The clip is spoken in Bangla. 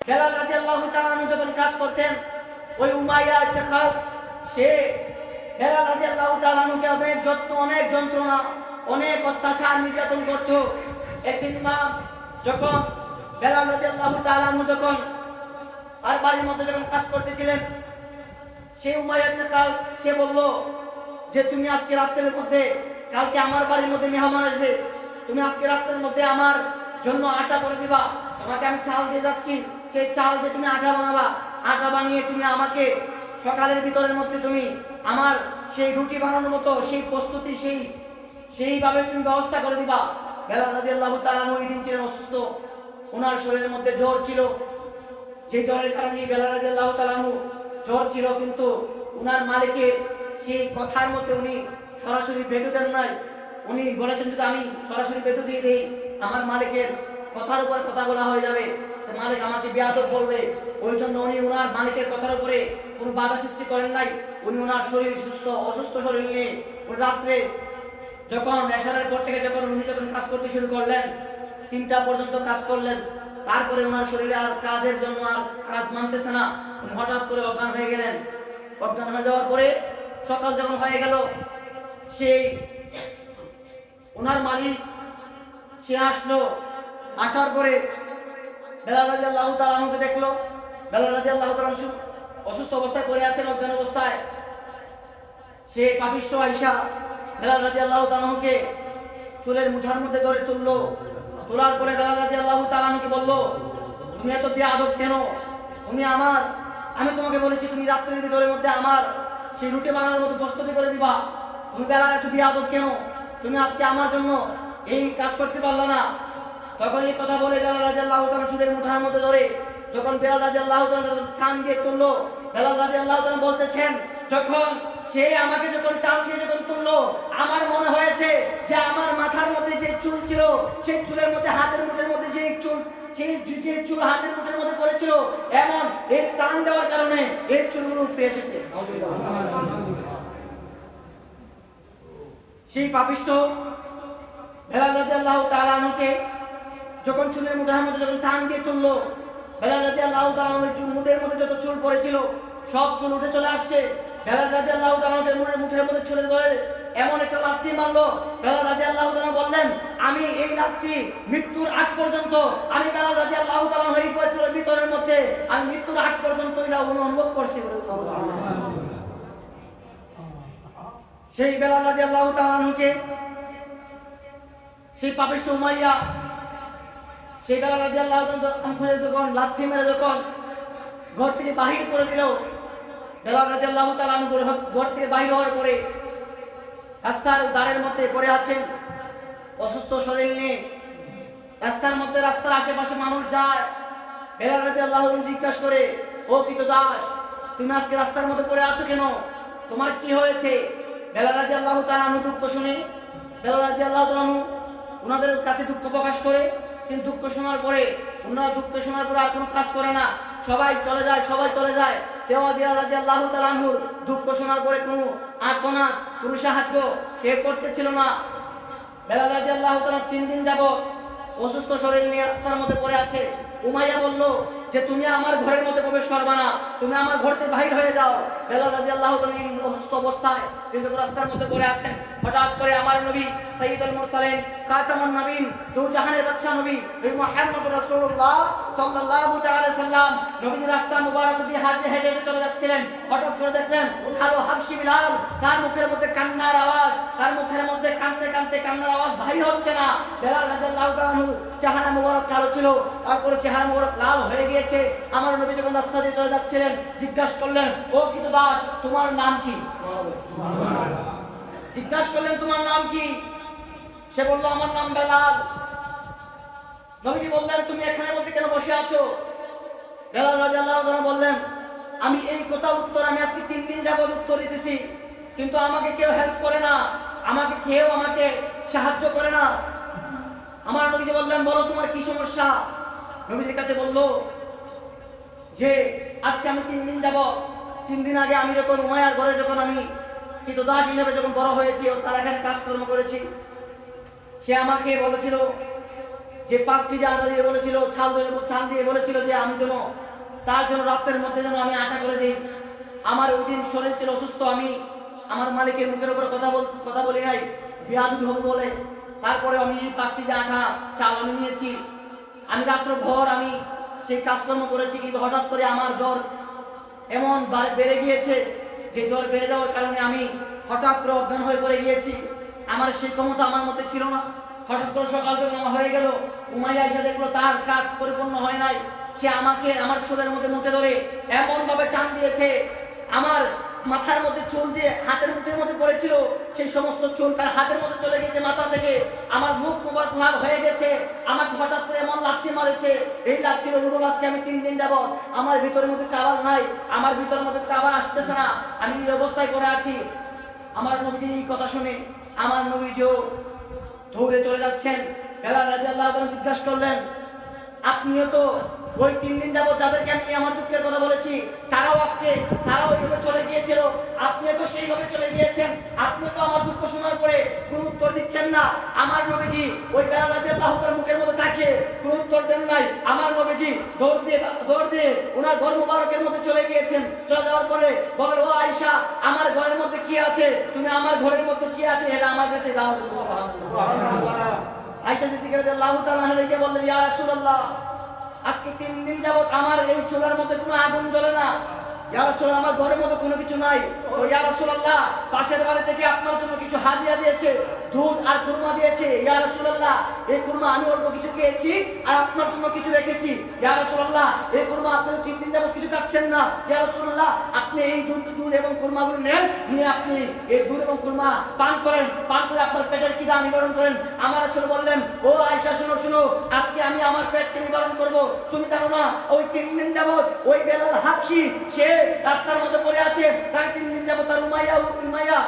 বেলাল রাদিয়াল্লাহু তাআলা আনহু যখন কাজ করতেন, ওই উমাইয়া ইবনে খালদ সে বেলাল রাদিয়াল্লাহু তাআলা আনহুকে অনেক যন্ত্রণা, অনেক অত্যাচার নির্যাতন করত। একদিন যখন বেলাল রাদিয়াল্লাহু তাআলা আনহু যখন আর বাড়ির মধ্যে যখন কাজ করতেছিলেন, সেই উমাইয়া ইবনে খালদ সে বলল যে তুমি আজকে রাতের মধ্যে, কালকে আমার বাড়ির মধ্যে মেহমান আসবে, তুমি আজকে রাতের মধ্যে আমার জন্য আটা করে দিবা। তোমাকে আমি চাল দিয়ে যাচ্ছি, সেই চাল দিয়ে তুমি আটা বানাবা। আটা বানিয়ে তুমি আমাকে সকালের ভিতরের মধ্যে তুমি আমার সেই রুটি বানানোর মতো সেই প্রস্তুতি সেইভাবে তুমি ব্যবস্থা করে দিবা। বেলাল রাদিয়াল্লাহু তাআলা আনহু ওই দিন ছিলেন অসুস্থ, ওনার শরীরের মধ্যে জ্বর ছিল। যে জ্বরের কারণে বেলাল রাদিয়াল্লাহু তাআলা আনহু জ্বর ছিল, কিন্তু ওনার মালিকের সেই কথার মধ্যে উনি সরাসরি ভেটো দেন নাই। উনি বলেছেন যদি আমি সরাসরি ভেটো দিয়ে দিই, আমার মালিকের কথার উপর কথা বলা হয়ে যাবে, মালিক আমাকে বেয়াদব বলবে। ওই জন্য উনি ওনার মালিকের কথার উপরে কোনো বাধা সৃষ্টি করেন নাই। উনি ওনার শরীর অসুস্থ শরীর নিয়ে উনি রাত্রে যখন এশারের পর থেকে উনি যখন কাজ করতে শুরু করলেন, 3টা পর্যন্ত কাজ করলেন। তারপরে ওনার শরীরে আর কাজের জন্য আর কাজ মানতেছে না, উনি হঠাৎ করে অজ্ঞান হয়ে গেলেন। অজ্ঞান হয়ে যাওয়ার পরে সকাল যখন হয়ে গেল, সেই ওনার মালিক সে আসলো। আসার পরে বেলাল রাদিয়াল্লাহু তাআলা আনহুকে দেখলো। বেলাল রাদিয়াল্লাহু তাআলা অসুস্থ অবস্থায় পড়ে আছেন, অজ্ঞান অবস্থায়। সে পাপিষ্ঠ আয়েশা বেলাল রাদিয়াল্লাহু তাআলা আনহুকে চুলের মুঠার মধ্যে ধরে তুললো। তোলার পরে বেলাল রাদিয়াল্লাহু তাআলা আনহুকে বলল, তুমি এত বেয়াদব কেন? আমি তোমাকে বলেছি তুমি রাত্রির ভিতরের মধ্যে আমার সেই রুটি বানানোর মতো প্রস্তুতি করে দিবা। তুমি বেলাল এত বেয়াদব কেন? তুমি আজকে আমার জন্য এই কাজ করতে পারলা না। তখন এই কথা বলে বেলাল রাদিয়াল্লাহু তাআলা চুলের মুঠার মধ্যে ধরে যখন বেলাল রাদিয়াল্লাহু তাআলা টান দিয়ে তুললো, বেলাল রাদিয়াল্লাহু তাআলা বলতেছেন, যখন সে আমাকে যখন টান দিয়ে যখন তুললো, আমার মনে হয়েছে যে আমার মাথার মধ্যে যে চুল ছিল, সেই চুলের মধ্যে হাতের মুঠের মধ্যে যে চুল, সেই যে চুল হাতের মুঠের মধ্যে পড়েছিল, এমন এই টান দেওয়ার কারণে এই চুলগুলো উঠে এসেছে। সেই পাপিষ্ঠ বেলাল রাদিয়াল্লাহু তাআলা আনহুকে যখন চুলের মুঠের মধ্যে যখন টান দিয়ে তুললো, বেলাল রাদিয়াল্লাহু তাআলা আনহুর মুঠের মধ্যে যত চুল পড়েছিল সব চুল উঠে চলে আসছে। বেলাল রাদিয়াল্লাহু তাআলা আনহুর মুঠের মধ্যে চুলের ধরে এমন একটা লাথি মারলো। বেলাল রাদিয়াল্লাহু তাআলা বললেন, আমি এই লাথি মৃত্যুর আগ পর্যন্ত, আমি বেলাল রাদিয়াল্লাহু তাআলা এই ভিতরের মধ্যে আমি মৃত্যুর আগ পর্যন্ত এটা অনুভব করছি। সেই বেলাল রাদিয়াল্লাহু তাআলা আনহুকে সেই পাপিষ্ঠ উমাইয়া সেই বেলাল রাদিয়াল্লাহু তাআলা আনহুকে যখন লাথি মেরে যখন ঘর থেকে বাহির করে দিল, বেলাল রাদিয়াল্লাহু তাআলা আনহু ঘর থেকে বাহির হওয়ার পরে রাস্তার দ্বারের মধ্যে পড়ে আছেন অসুস্থ শরীর নিয়ে। রাস্তার মধ্যে রাস্তার আশেপাশে মানুষ যায়। বেলাল রাদিয়াল্লাহু তাআলা জিজ্ঞাসা করে, ও কৃতদাস, তুমি আজকে রাস্তার মধ্যে পড়ে আছো কেন? তোমার কি হয়েছে? বেলাল রাদিয়াল্লাহু তাআলা আনহু দুঃখ শুনে বেলাল রাদিয়াল্লাহু তাআলা আনহু ওনাদের কাছে দুঃখ প্রকাশ করে। কিন্তু দুঃখ শোনার পরে ওনারা দুঃখ শোনার পরে আর কোনো কাজ করে না, সবাই চলে যায়। বেলাল রাদিয়াল্লাহু তাআলা আনহুর দুঃখ শোনার পরে কোনো আর্তনাদ, কোনো সাহায্য কেউ করতেছিল না। বেলাল রাদিয়াল্লাহু তাআলা 3 দিন যাবত অসুস্থ শরীর নিয়ে রাস্তার মধ্যে পড়ে আছে। উমাইয়া বলল যে তুমি আমার ঘরের মধ্যে প্রবেশ করবে না, তুমি আমার ঘর থেকে বাহির হয়ে যাও। বেলাল রাদিয়াল্লাহু তাআলা অসুস্থ অবস্থায় তিনি রাস্তার মধ্যে পড়ে আছেন। হঠাৎ করে আমার নবী সাইয়্যিদুল মুরসালিন খাতামুন নবীন দু জাহানের বাদশা নবী মুহাম্মদুর রাসূলুল্লাহ সাল্লাল্লাহু তাআলা সাল্লাম নবী রাস্তা মুবারক দিয়ে হেঁটে চলে যাচ্ছিলেন। হঠাৎ করে দেখলেন কালো হাবশী বিলাল, তার মুখের মধ্যে কান্নার আওয়াজ, তার মুখের মধ্যে কাঁদতে কান্নার আওয়াজ বাহির হচ্ছে না। বেলাল রাদিয়াল্লাহু তাআলা চেহারা মুবারক কালো ছিল, তারপরে চেহারা মুবারক লাল হয়ে গিয়েছে। আমার নবী যখন রাস্তা দিয়ে চলে যাচ্ছিলেন জিজ্ঞাসা করলেন, ও কৃতদাস, তোমার নাম কি? জিজ্ঞাসা করলেন, তোমার নাম কি? সে বলল, আমার নাম বেলাল। নবীজি বললেন, তুমি এখানের মধ্যে কেন বসে আছো? বেলাল রাদিয়াল্লাহু তাআলা বললেন, আমি এই কথা উত্তর আমি আজকে 3 দিন যাবত উত্তর দিতেছি, কিন্তু আমাকে কেউ হেল্প করে না, কেউ আমাকে সাহায্য করে না। আমার নবীজি বললেন, বলো তোমার কি সমস্যা? নবীজির কাছে বলল যে আজকে আমি 3 দিন যাবত, 3 দিন আগে আমি যখন উমাইয়ার ঘরে যখন আমি কৃতদাস হিসেবে যখন বড় হয়েছি ও তার এখানে কাজকর্ম করেছি, সে আমাকে বলেছিল যে 5 কেজি আটা দিয়ে বলেছিল, চাল দিয়ে বলেছিল যে আমি যেন তার জন্য রাতের মধ্যে যেন আমি আটা করে দিই। আমার ওই দিন শরীর ছিল অসুস্থ, আমি আমার মালিকের মুখের উপরে কথা বলি নাই, বিয়াদবি হবে বলে। তারপরে আমি এই 5 কেজি আটা চাল আমি নিয়েছি। আমি রাত্রভর আমি সেই কাজকর্ম করেছি, কিন্তু হঠাৎ করে আমার জ্বর এমন বেড়ে গিয়েছে যে জ্বর বেড়ে যাওয়ার কারণে আমি হঠাৎ করে অজ্ঞান হয়ে পড়ে গিয়েছি। আমার সেই ক্ষমতা আমার মধ্যে ছিল না। হঠাৎ করে সকাল যখন আমার হয়ে গেল, উমাইয়া এসে দেখলো তার কাজ পরিপূর্ণ হয় নাই। সে আমাকে আমার চুলের মধ্যে মুঠে ধরে এমন ভাবে টান দিয়েছে, আমার মাথার মধ্যে চুল দিয়ে হাতের মুঠের মধ্যে পড়েছিল, সেই সমস্ত চুল তার হাতের মধ্যে চলে গেছে মাথা থেকে। আমার মুখ মোবারক লাল হয়ে গেছে। আমাকে হঠাৎ করে এমন লাথি মারেছে, এই লাথির অনুভব আজকে আমি 3 দিন যাবত আমার ভিতরের মধ্যে কাবার নাই, আমার ভিতরের মধ্যে কাবার আসতেছে না, আমি এই অবস্থায় করে আছি। আমার নবীজির এই কথা শুনে আমার নবীজিও দৌড়ে চলে যাচ্ছেন। বেলাল রাদিয়াল্লাহু তাআলা জিজ্ঞাসা করলেন, আপনিও তো ওই 3 দিন যাবত যাদেরকে আমি আমার দুঃখের কথা বলেছি তারাও এইভাবে চলে গিয়েছিল, আপনিও তো সেইভাবে চলে গিয়েছেন, আপনিও তো আমার দুঃখ শোনার পরে কোনো উত্তর দিচ্ছেন না। আমার নবীজি ওই বেলাল রাদিয়াল্লাহু তাআলার মুখের মধ্যে তাকিয়ে কোনো উত্তর দেন নাই। আমার নবীজি দৌড় দিয়ে ওনার ঘর মুবারকের মধ্যে চলে গিয়েছেন। চলে যাওয়ার পরে বলেন, ও আয়েশা, আমার ঘরের মধ্যে কি আছে, তুমি আমার ঘরের মধ্যে কি আছে এটা আমার কাছে দাও। সুবহানাল্লাহ। আয়েশা সিদ্দিকা রাদিয়াল্লাহু তাআলা আনহা বললেন, ইয়া রাসূলুল্লাহ, আজকে 3 দিন যাবত আমার এই চুলার মধ্যে কোনো আগুন জ্বলে না। ইয়া রাসূলুল্লাহ, আমার ঘরের মধ্যে কোনো কিছু নাই। ও ইয়া রাসূলুল্লাহ, পাশের বাড়ি থেকে আপনার জন্য কিছু হাদিয়া দিয়েছে, দুধ আর কুরমা দিয়েছে। ইয়া রাসূলুল্লাহ, এই কুরমা আমি অল্প কিছু খেয়েছি আর আপনার জন্য কিছু রেখেছি। ইয়া রাসূলুল্লাহ, এই কুরমা আপনি 3 দিন যাবত কিছু খাচ্ছেন না। ইয়া রাসূলুল্লাহ, আপনি এই দুধ এবং কুরমাগুলো নেন, নিয়ে আপনি এই দুধ এবং কুরমা পান করেন, পান করে আপনার পেটের খিদা নিবারণ করেন। আমার রাসূল বললেন, ও আয়েশা, শুনো, আজকে আমি আমার পেটকে নিবারণ করব। তুমি জানো না ওই 3 দিন যাবত ওই বেলাল হাবশী সে রাস্তার মধ্যে পড়ে আছে, তাই 3 দিন যাবত তার উমাইয়া